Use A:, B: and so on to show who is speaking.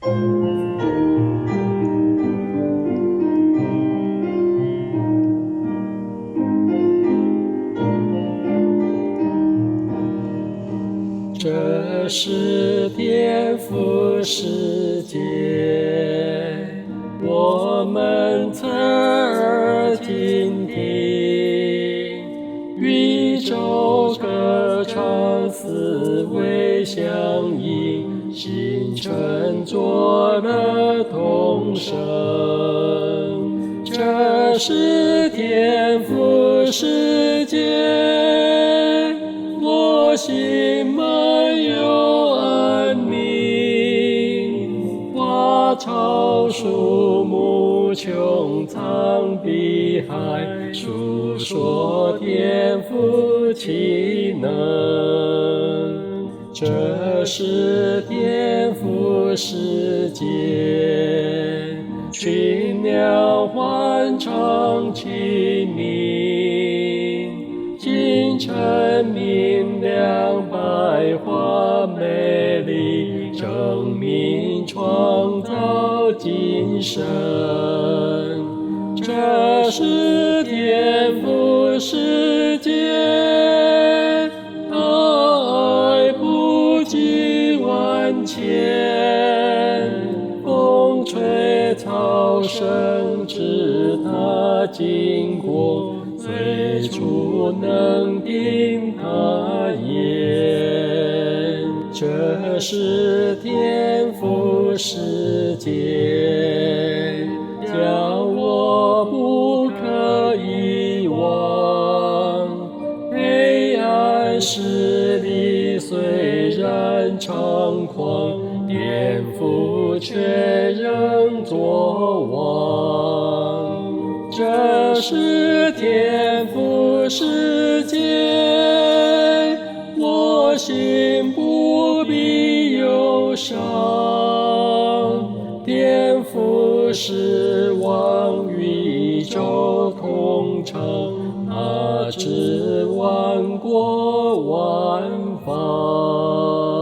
A: 这是颠覆世界，我们侧耳倾听，宇宙歌唱思维相应，星辰作了同声。这是颠覆世界，我心满有安宁。花草树木穹苍碧海，述说颠覆奇能。这是颠覆世界，群鸟欢唱齐鸣，清晨明亮，百花美丽，证明创造精神。这是颠覆世界，爱普及万千，风吹草生枝它经过，随处能听它言。这是颠覆世界，叫我不可遗忘。黑暗势力虽然猖狂，颠覆却仍作王。这是颠覆世界，我心不必忧伤。颠覆是望宇宙通畅，它知万国万方。